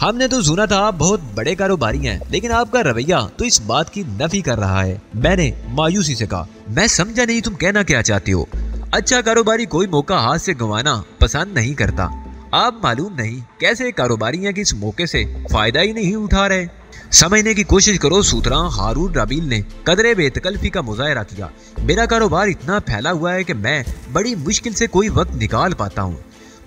हमने तो सुना था आप बहुत बड़े कारोबारी हैं, लेकिन आपका रवैया तो इस बात की नफी कर रहा है, मैंने मायूसी से कहा। मैं समझा नहीं तुम कहना क्या चाहते हो। अच्छा कारोबारी कोई मौका हाथ से गंवाना पसंद नहीं करता। आप मालूम नहीं कैसे कारोबारी हैं कि इस मौके से फायदा ही नहीं उठा रहे। समझने की कोशिश करो सूत्रा, हारून राबील ने कदरे बेतकल्फी का मुजाहरा किया। मेरा कारोबार इतना फैला हुआ है कि मैं बड़ी मुश्किल से कोई वक्त निकाल पाता हूँ।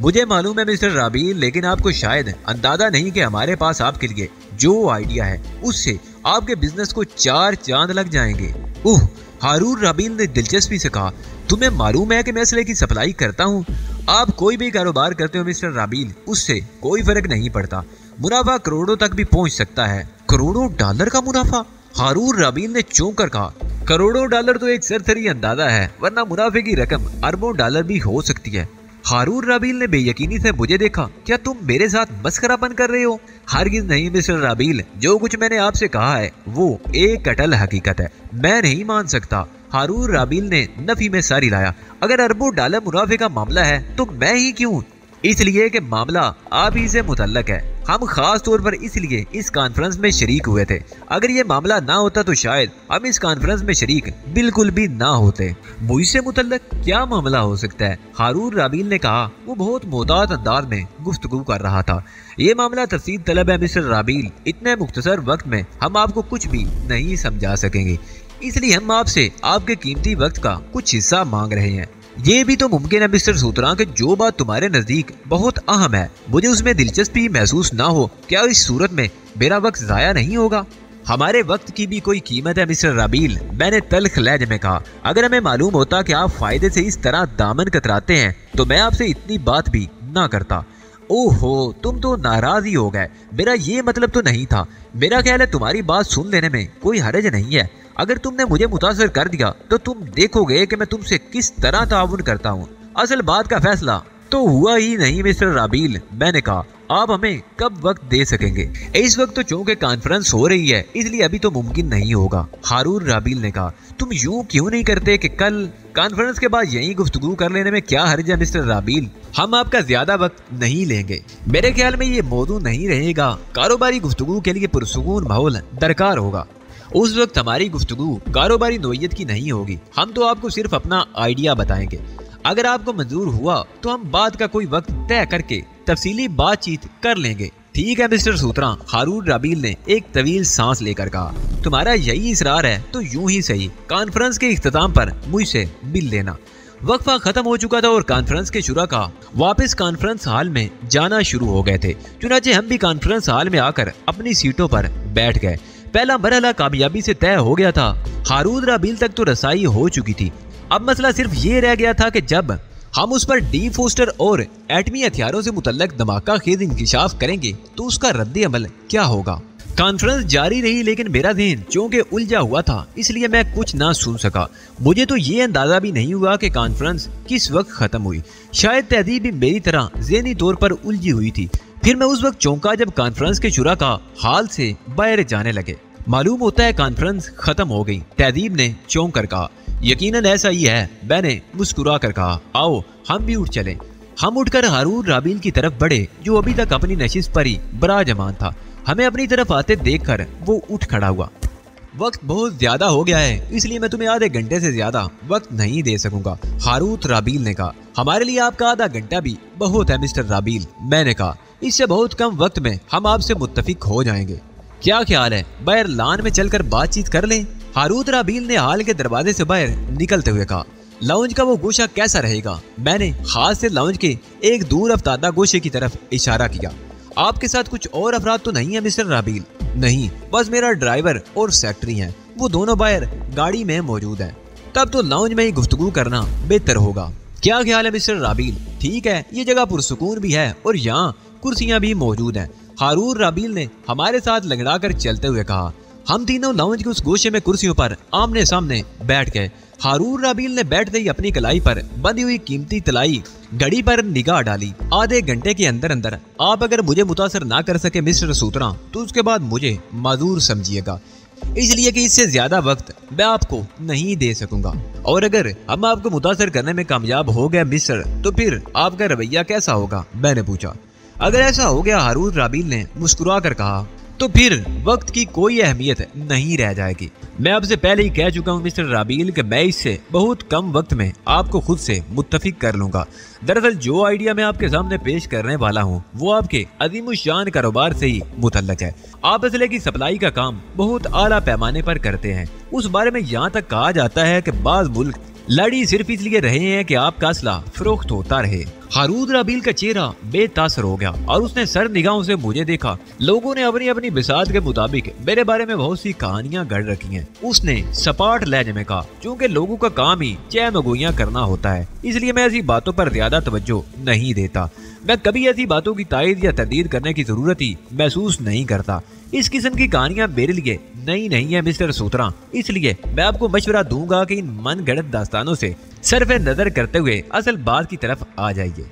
मुझे मालूम है मिस्टर राबील, लेकिन आपको शायद अंदाजा नहीं कि हमारे पास आपके लिए जो आइडिया है उससे आपके बिजनेस को 4 चांद लग जाएंगे। ओह, हारून राबील ने दिलचस्पी से कहा। तुम्हें मालूम है कि मैं असले की सप्लाई करता हूँ। आप कोई भी कारोबार करते हो मिस्टर राबील, उससे कोई फर्क नहीं पड़ता। मुनाफा करोड़ों तक भी पहुँच सकता है। करोड़ों डॉलर का मुनाफा? हारून राबील ने चौंक कर कहा। करोड़ों डॉलर तो एक सरसरी अंदाजा है, वरना मुनाफे की रकम अरबों डॉलर भी हो सकती है। हारून राबील ने बेयकीनी से मुझे देखा। क्या तुम मेरे साथ मस्खरापन कर रहे हो? हरगिज़ नहीं मिस्टर राबील, जो कुछ मैंने आपसे कहा है वो एक अटल हकीकत है। मैं नहीं मान सकता। हारून राबील ने नफी में सर हिलाया। अगर अरबों डॉलर मुनाफे का मामला है तो मैं ही क्यों? इसलिए कि मामला आप ही से मुतल्लक है। हम खास तौर पर इसलिए इस कॉन्फ्रेंस में शरीक हुए थे। अगर ये मामला ना होता तो शायद हम इस कॉन्फ्रेंस में शरीक बिल्कुल भी ना होते। मुझसे मुतल्लक क्या मामला हो सकता है? हारून राबील ने कहा। वो बहुत मोहतात अंदाज में गुफ्तगू कर रहा था। ये मामला तफसील तलब है मिस्टर राबील। इतने मुख्तसर वक्त में हम आपको कुछ भी नहीं समझा सकेंगे, इसलिए हम आपसे आपके कीमती वक्त का कुछ हिस्सा मांग रहे हैं। ये भी तो मुमकिन है मिस्टर सूत्रा कि जो बात तुम्हारे नजदीक बहुत अहम है मुझे उसमें दिलचस्पी महसूस ना हो। क्या इस सूरत में मेरा वक्त जाया नहीं होगा? हमारे वक्त की भी कोई कीमत है मिस्टर राबील, मैंने तल्ख लहजे में कहा। अगर हमें मालूम होता कि आप फायदे से इस तरह दामन कतराते हैं तो मैं आपसे इतनी बात भी ना करता। ओहो, तुम तो नाराज ही हो गए। मेरा ये मतलब तो नहीं था। मेरा ख्याल है तुम्हारी बात सुन लेने में कोई हर्ज नहीं है। अगर तुमने मुझे मुतासर कर दिया तो तुम देखोगे कि मैं तुमसे किस तरह ताउन करता हूँ। असल बात का फैसला तो हुआ ही नहीं मिस्टर राबील, मैंने कहा। आप हमें कब वक्त दे सकेंगे? इस वक्त तो चूंकि कॉन्फ्रेंस हो रही है इसलिए अभी तो मुमकिन नहीं होगा, हारून राबील ने कहा। तुम यूं क्यों नहीं करते कि कल कॉन्फ्रेंस के बाद यही गुफ्तगू कर लेने में क्या हर्ज है मिस्टर राबील? हम आपका ज्यादा वक्त नहीं लेंगे। मेरे ख्याल में ये मौजू नहीं रहेगा। कारोबारी गुफ्तगू के लिए पुरसुकून माहौल दरकार होगा। उस वक्त हमारी गुफ्तगू कारोबारी नोयत की नहीं होगी। हम तो आपको सिर्फ अपना आइडिया बताएंगे। अगर आपको मंजूर हुआ तो हम बात का कोई वक्त तय करके तफसीली बातचीत कर लेंगे। ठीक है मिस्टर सूत्रा, हारून राबील ने एक तवील सांस लेकर कहा। तुम्हारा यही इसरार है तो यूं ही सही, कॉन्फ्रेंस के इख्तिताम पर मुझसे मिल लेना। वक्फा खत्म हो चुका था और कॉन्फ्रेंस के शुरा वापस कॉन्फ्रेंस हॉल में जाना शुरू हो गए थे। चुनाचे हम भी कॉन्फ्रेंस हॉल में आकर अपनी सीटों पर बैठ गए। पहला मरहला कामयाबी से तय हो गया था। हारून राबील तक तो रसाई हो चुकी थी। अब मसला सिर्फ ये रह गया था कि जब हम उस पर डी फोस्टर और एटमी हथियारों से मुतल्लक धमाका खेज इंकिशाफ करेंगे तो उसका रद्द अमल क्या होगा। कॉन्फ्रेंस जारी रही लेकिन मेरा ध्यान चूंकि उलझा हुआ था इसलिए मैं कुछ ना सुन सका। मुझे तो ये अंदाजा भी नहीं हुआ कि कॉन्फ्रेंस किस वक्त खत्म हुई। शायद तहजीब भी मेरी तरह ज़हनी तौर पर उलझी हुई थी। फिर मैं उस वक्त चौंका जब कॉन्फ्रेंस के शुरा का हाल से बाहर जाने लगे। मालूम होता है कॉन्फ्रेंस खत्म हो गई, तहजीब ने चौंक कर कहा। यकीनन ऐसा ही है, मैंने मुस्कुरा कर कहा। आओ हम भी उठ चलें। हम उठकर हारून राबील की तरफ बढ़े, जो अभी तक अपनी नशिश पर ही बराजमान था। हमें अपनी तरफ आते देखकर वो उठ खड़ा हुआ। वक्त बहुत ज्यादा हो गया है, इसलिए मैं तुम्हें आधे घंटे से ज्यादा वक्त नहीं दे सकूंगा, हारून राबील ने कहा। हमारे लिए आपका आधा घंटा भी बहुत है मिस्टर राबील, मैंने कहा। इससे बहुत कम वक्त में हम आपसे मुत्तफिक हो जाएंगे। क्या ख्याल है बाहर लान में चलकर बातचीत कर लें? हारून राबील ने हाल के दरवाजे से बाहर निकलते हुए कहा। लाउंज का वो गोशा कैसा रहेगा? मैंने हाथ से लाउंज के एक दूर अफ्तादा गोशे की तरफ इशारा किया। आपके साथ कुछ और अफराद तो नहीं है मिस्टर राबील? नहीं, बस मेरा ड्राइवर और सेक्रेटरी हैं, वो दोनों बाहर गाड़ी में मौजूद हैं। तब तो लाउंज में ही गुफ्तगू करना बेहतर होगा। क्या ख्याल है मिस्टर राबील? ठीक है, ये जगह पुरसुकून भी है और यहाँ कुर्सियां भी मौजूद हैं, हारून राबील ने हमारे साथ लगड़ा कर चलते हुए कहा। हम तीनों लाउंज के उस गोशे में कुर्सियों पर आमने सामने बैठ गए। हारून राबील ने बैठते ही अपनी कलाई पर बंधी हुई कीमती तलाई घड़ी पर निगाह डाली। आधे घंटे के अंदर अंदर आप अगर मुझे मुतासर ना कर सके मिस्टर सूत्रा, तो उसके बाद मुझे माजूर समझिएगा, इसलिए कि इससे ज्यादा वक्त मैं आपको नहीं दे सकूंगा। और अगर हम आपको मुतासर करने में कामयाब हो गए मिस्टर, तो फिर आपका रवैया कैसा होगा? मैंने पूछा। अगर ऐसा हो गया, हारून राबील ने मुस्कुरा कर कहा, तो फिर वक्त की कोई अहमियत नहीं रह जाएगी। मैं आपसे पहले ही कह चुका हूं मिस्टर राबील कि मैं इससे बहुत कम वक्त में आपको खुद से मुत्तफिक कर लूंगा। दरअसल जो आइडिया मैं आपके सामने पेश करने वाला हूं, वो आपके अजीमुशान कारोबार से ही मुतल्लक है। आप असले की सप्लाई का काम बहुत आला पैमाने पर करते हैं। उस बारे में यहाँ तक कहा जाता है कि बाज़ मुल्क लड़ी सिर्फ इसलिए रहे हैं कि आपका असला फरोख्त होता रहे। हारून राबील का चेहरा बेतासर हो गया और उसने सर निगाहों से मुझे देखा। लोगों ने अपनी अपनी बिसात के मुताबिक मेरे बारे में बहुत सी कहानियां गढ़ रखी हैं। उसने सपाट लहजे में कहा, चूंकि लोगों का काम ही चहमगोइयां करना होता है, इसलिए मैं ऐसी बातों पर ज्यादा तवज्जो नहीं देता। मैं कभी ऐसी बातों की तायद या तरदीद करने की जरूरत ही महसूस नहीं करता। इस किस्म की कहानियां मेरे लिए नई नहीं है मिस्टर सूत्रा, इसलिए मैं आपको मशवरा दूंगा कि इन मनगढ़ंत दास्तानों से सरफे नजर करते हुए असल बात की तरफ आ जाइए।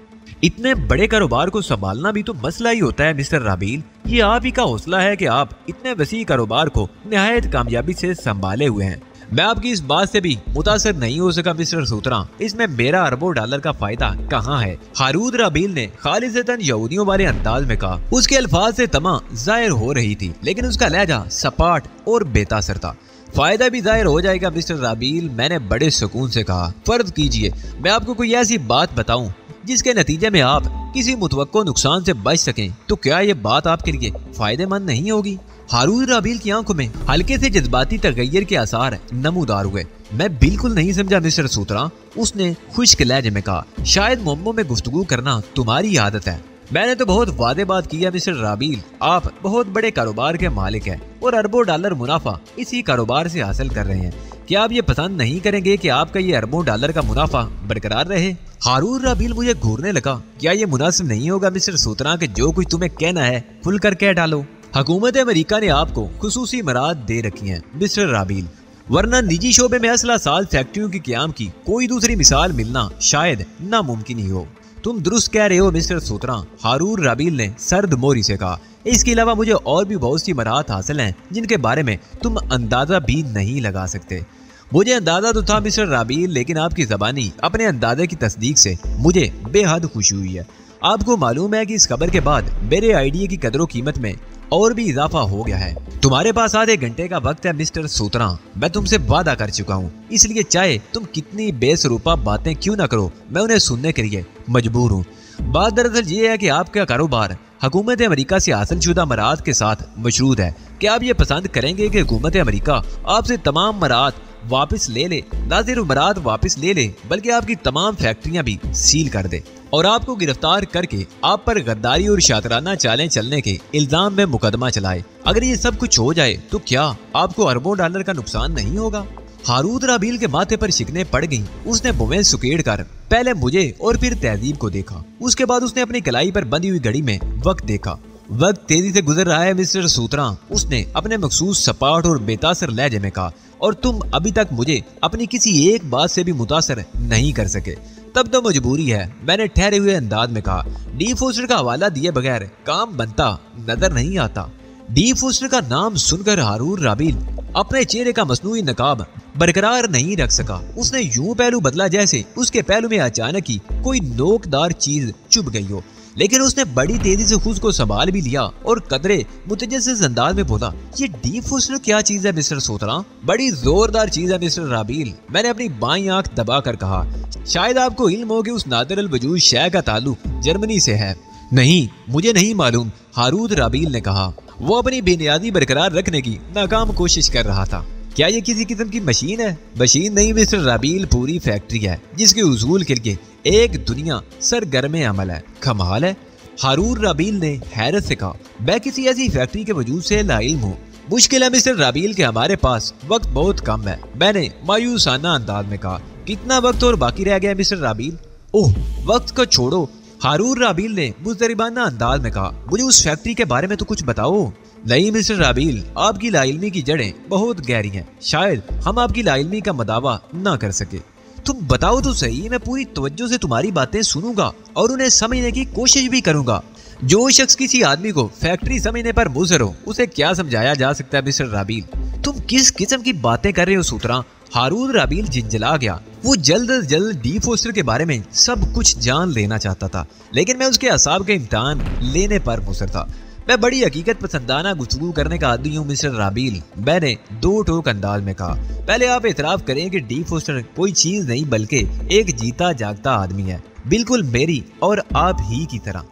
इतने बड़े कारोबार को संभालना भी तो मसला ही होता है मिस्टर राबील। ये आप ही का हौसला है कि आप इतने वसी कारोबार को निहायत कामयाबी से संभाले हुए हैं। मैं आपकी इस बात से भी मुतासर नहीं हो सका मिस्टर सूत्रा, इसमें मेरा अरबों डॉलर का फायदा कहाँ है? हारून राबील ने खालिसतन यहूदियों वाले अंदाज में कहा। उसके अल्फाज से तमा जाहिर हो रही थी, लेकिन उसका लहजा सपाट और बेतासर था। फायदा भी जाहिर हो जाएगा मिस्टर राबील, मैंने बड़े सुकून से कहा। फर्ज कीजिए मैं आपको कोई ऐसी बात बताऊं जिसके नतीजे में आप किसी मुतवक्को नुकसान से बच सकें, तो क्या ये बात आपके लिए फायदेमंद नहीं होगी? हारून राबील की आंखों में हल्के से जज्बाती तगय्युर के आसार नमूदार हुए। मैं बिल्कुल नहीं समझा मिस्टर सूत्रा, उसने खुश्क लहजे में कहा। शायद मोमो में गुफ्तगू करना तुम्हारी आदत है। मैंने तो बहुत वादे बात किया मिस्टर राबील, आप बहुत बड़े कारोबार के मालिक हैं और अरबों डॉलर मुनाफा इसी कारोबार से हासिल कर रहे हैं। क्या आप ये पसंद नहीं करेंगे कि आपका ये अरबों डॉलर का मुनाफा बरकरार रहे? हारून राबील मुझे घूरने लगा। क्या ये मुनासिब नहीं होगा मिस्टर सूत्रा कि जो कुछ तुम्हें कहना है खुलकर कह डालो? हुकूमत अमेरिका ने आपको खुसूसी मराद दे रखी हैं मिस्टर राबील, वरना निजी शोबे में असला साल फैक्ट्रियों की क़याम की कोई दूसरी मिसाल मिलना शायद नामुमकिन ही हो। तुम दुरुस्त कह रहे हो मिस्टर सूत्रा, हारून राबील ने सर्द मोरी से कहा। इसके अलावा मुझे और भी बहुत सी मराहत हासिल हैं जिनके बारे में तुम अंदाजा भी नहीं लगा सकते। मुझे अंदाजा तो था मिस्टर राबील, लेकिन आपकी ज़बानी अपने अंदाजे की तस्दीक से मुझे बेहद खुशी हुई है। आपको मालूम है कि इस खबर के बाद मेरे आइडिया की कदर कीमत में और भी इजाफा हो गया है। तुम्हारे पास आधे घंटे का वक्त है मिस्टर सूत्रा, मैं तुमसे वादा कर चुका हूँ, इसलिए चाहे तुम कितनी बेसरूपा बातें क्यों ना करो, मैं उन्हें सुनने के लिए मजबूर हूँ। बात दरअसल ये है कि आपका कारोबार हुकूमत अमेरिका से हासिल शुदा मराहत के साथ मशरूत है। क्या आप ये पसंद करेंगे कि हुकूमत अमेरिका आपसे तमाम मराहत वापस ले ले? ना सिर्फ मराहत वापस ले ले, बल्कि आपकी तमाम फैक्ट्रियां भी सील कर दे और आपको गिरफ्तार करके आप पर गद्दारी और शातराना चालें चलने के इल्जाम में मुकदमा चलाए। अगर ये सब कुछ हो जाए तो क्या आपको अरबों डॉलर का नुकसान नहीं होगा? हारून राबील के माथे पर शिकने पड़ गईं। उसने बुमें सुकेड़ कर पहले मुझे और फिर तहजीब को देखा। उसके बाद उसने अपनी कलाई पर बंधी हुई घड़ी में वक्त देखा। वक्त तेजी से गुजर रहा है मिस्टर सूत्रा, उसने अपने मखसूस सपाट और बेतासर लहजे में कहा, और तुम अभी तक मुझे अपनी किसी एक बात से भी मुतासर नहीं कर सके। तब तो मजबूरी है, मैंने ठहरे हुए अंदाज में कहा। डी फोस्टर का हवाला दिए बगैर काम बनता नजर नहीं आता। डी फोस्टर का नाम सुनकर हारून राबील अपने चेहरे का मसनूई नकाब बरकरार नहीं रख सका। उसने यूं पहलू बदला जैसे उसके पहलू में अचानक ही कोई नोकदार चीज चुभ गई हो, लेकिन उसने बड़ी तेजी से खुद को संभाल भी लिया और कदरे मुतजस्सिस अंदाज में बोला, ये डीप फोस्टर क्या चीज है मिस्टर सोतरा? बड़ी जोरदार चीज है मिस्टर राबील, मैंने अपनी बाईं आंख दबा कर कहा। शायद आपको इल्म हो कि उस नादिर अल वजूद शय का ताल्लुक जर्मनी से है। नहीं, मुझे नहीं मालूम, हारूद राबील ने कहा। वो अपनी बुनियादी बरकरार रखने की नाकाम कोशिश कर रहा था। क्या ये किसी किस्म की मशीन है? मशीन नहीं मिस्टर राबील, पूरी फैक्ट्री है जिसके उसूल के लिए एक दुनिया सरगर्म अमल है। कमाल है, हारून राबील ने हैरत से कहा। मैं किसी ऐसी फैक्ट्री के वजूद से लाइल्म हूँ। मुश्किल है मिस्टर राबील के हमारे पास वक्त बहुत कम है, मैंने मायूसाना अंदाज में कहा। कितना वक्त और बाकी रह गया मिस्टर राबील? ओह, वक्त को छोड़ो, हारून राबील ने मुजरिबाना अंदाज में कहा। मुझे उस फैक्ट्री के बारे में तो कुछ बताओ। नहीं मिस्टर राबील, आपकी लाइल्मी की जड़ें बहुत गहरी हैं, शायद हम आपकी लाइल्मी का मदावा ना कर सके। तुम बताओ तो सही, मैं पूरी तवज्जो से तुम्हारी बातें सुनूंगा और उन्हें समझने की कोशिश भी करूंगा। जो शख्स किसी आदमी को फैक्ट्री समझने पर मुसर हो, उसे क्या समझाया जा सकता है मिस्टर राबील? तुम किस किस्म की बातें कर रहे हो सूत्रा? हारून राबील झिंझला गया। वो जल्द अज जल्द डी फोस्टर के बारे में सब कुछ जान लेना चाहता था, लेकिन मैं उसके असाब के इम्तिहान लेने पर मुसर था। मैं बड़ी हकीकत पसंदाना गुफ्तगू करने का आदमी हूँ मिस्टर राबील, मैंने दो टोक अंदाज में कहा। पहले आप एतराफ करें कि डी फोस्टर कोई चीज नहीं बल्कि एक जीता जागता आदमी है, बिल्कुल मेरी और आप ही की तरह।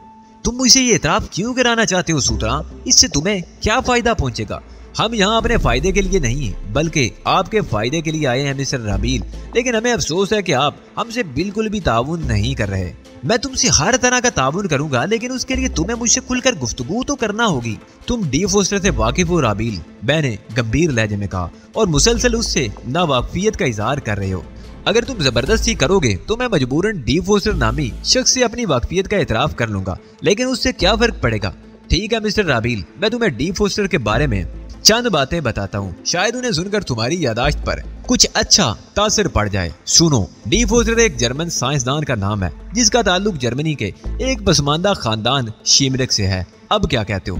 तुम मुझसे ये एतराफ क्यों कराना चाहते हो सूत्रा? इससे तुम्हें क्या फायदा पहुंचेगा? हम यहाँ अपने फायदे के लिए नहीं बल्कि आपके फायदे के लिए आए हैं मिस्टर राबील, लेकिन हमें अफसोस है कि आप हमसे बिल्कुल भी ताउन नहीं कर रहे। मैं तुमसे हर तरह का ताउन करूंगा, लेकिन उसके लिए तुम्हें मुझसे खुलकर गुफ्तगू तो करना होगी। तुम डी फोस्टर से वाकिफ हो राबील, मैंने गंभीर लहजे में कहा, और मुसलसल उससे नावाकिफियत का इजहार कर रहे हो। अगर तुम जबरदस्ती करोगे तो मैं मजबूरन डी फोस्टर नामी शख्स से अपनी वाकफियत का एतराफ कर लूंगा, लेकिन उससे क्या फर्क पड़ेगा? ठीक है मिस्टर राबील, मैं तुम्हें डी फोस्टर के बारे में चंद बातें बताता हूँ, शायद उन्हें सुनकर तुम्हारी यादाश्त पर कुछ अच्छा तासर पड़ जाए। सुनो, डी फोस्टर एक जर्मन साइंसदान का नाम है जिसका ताल्लुक जर्मनी के एक पसमानदा खानदान शीमरिक से है। अब क्या कहते हो?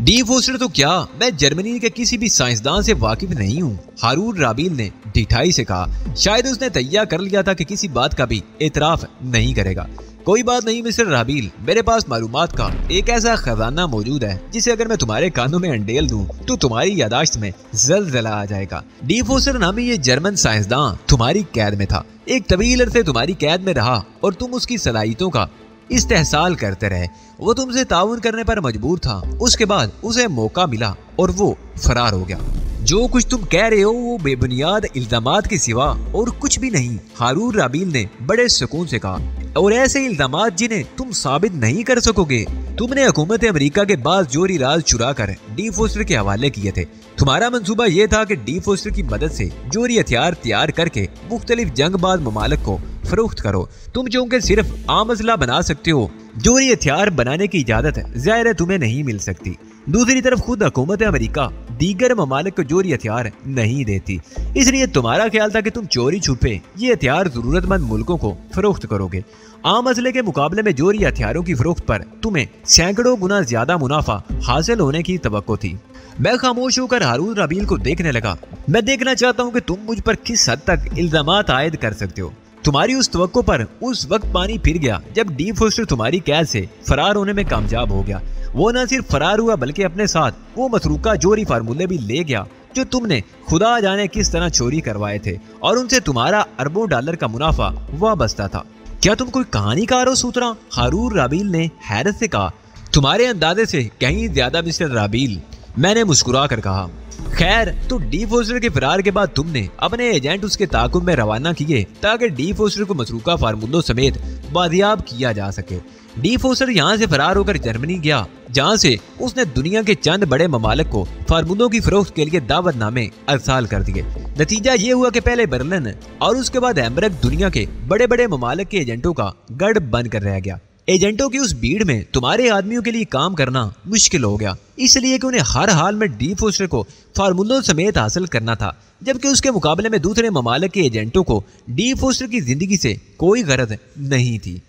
डी फोस्टर तो क्या, मैं जर्मनी के किसी भी साइंसदान से वाकिफ नहीं हूँ, हारून राबील ने ढिठाई से कहा। शायद उसने तैयार कर लिया था कि किसी बात का भी एतराफ नहीं करेगा। कोई बात नहीं मिस्टर राबील, मेरे पास मालूमात का एक ऐसा खजाना मौजूद है जिसे अगर मैं तुम्हारे कानों में अंडेल दूं तो तुम्हारी यादाश्त में जलजला आ जाएगा। डी फोस्टर नामी ये जर्मन साइंसदान तुम्हारी कैद में था, एक तवील अरसे तुम्हारी कैद में रहा और तुम उसकी सलाहियतों का इस्तेहसाल करते रहे। वो तुमसे ताउन करने पर मजबूर था, उसके बाद उसे मौका मिला और वो फरार हो गया। जो कुछ तुम कह रहे हो वो बेबुनियाद इल्जामात के सिवा और कुछ भी नहीं, हारून राबील ने बड़े सुकून से कहा, और ऐसे इल्जामात जिन्हें तुम साबित नहीं कर सकोगे। तुमने हुकूमत अमेरिका के बाद जोरी राज चुरा कर डी फोस्टर के हवाले किए थे। तुम्हारा मंसूबा यह था कि डी फोस्टर की मदद से जोरी हथियार तैयार करके मुख्तलिफ जंगबाज ममालिक को फरोख्त करो। तुम चूंकि सिर्फ आम असला बना सकते हो, जोरी हथियार बनाने की इजाजत ज़ाहिर है तुम्हें नहीं मिल सकती। दूसरी तरफ खुद हुकूमत अमेरिका दीगर ममालिक को जोरी हथियार नहीं देती, इसलिए तुम्हारा ख्याल था कि तुम चोरी छुपे ये हथियार जरूरतमंद मुल्कों को फरोख्त करोगे। आम असले के मुकाबले में जोरी हथियारों की फरोख्त पर तुम्हें सैकड़ों गुना ज्यादा मुनाफा हासिल होने की तवक्को थी। मैं खामोश होकर हारून राबील को देखने लगा। मैं देखना चाहता हूँ कि तुम मुझ पर किस हद तक इल्जामात आयद कर सकते हो। तुम्हारी उस तवक्को पर उस वक्त पानी फिर गया जब डी फोस्टर तुम्हारी कैद से फरार होने में कामयाब हो गया। वो न सिर्फ फरार हुआ बल्कि अपने साथ वो मसरूका जोरी फार्मूले भी ले गया जो तुमने खुदा जाने किस तरह चोरी करवाए थे, और उनसे तुम्हारा अरबों डॉलर का मुनाफा वाबस्ता था। क्या तुम कोई कहानीकार हो सूत्रा? हारून राबील ने हैरत से कहा। तुम्हारे अंदाजे से कहीं ज्यादा मिस्टर राबील, मैंने मुस्कुरा कर कहा। खैर, तो डी फोस्टर के फरार के बाद तुमने अपने एजेंट उसके ताकुब में रवाना किए ताकि डी फोस्टर को मसरूका फार्मूलों समेत बादियाब किया जा सके। डी फोस्टर यहाँ से फरार होकर जर्मनी गया, जहाँ से उसने दुनिया के चंद बड़े ममालिक को फार्मूलों की फरोख्त के लिए दावतनामे अरसाल कर दिए। नतीजा ये हुआ कि पहले बर्लिन और उसके बाद हैम्बर्ग दुनिया के बड़े बड़े ममालिक के एजेंटों का गढ़ बनकर रह गया। एजेंटों की उस भीड़ में तुम्हारे आदमियों के लिए काम करना मुश्किल हो गया, इसलिए कि उन्हें हर हाल में डी फोस्टर को फार्मूलों समेत हासिल करना था, जबकि उसके मुकाबले में दूसरे ममालिक के एजेंटों को डी फोस्टर की जिंदगी से कोई गरज नहीं थी।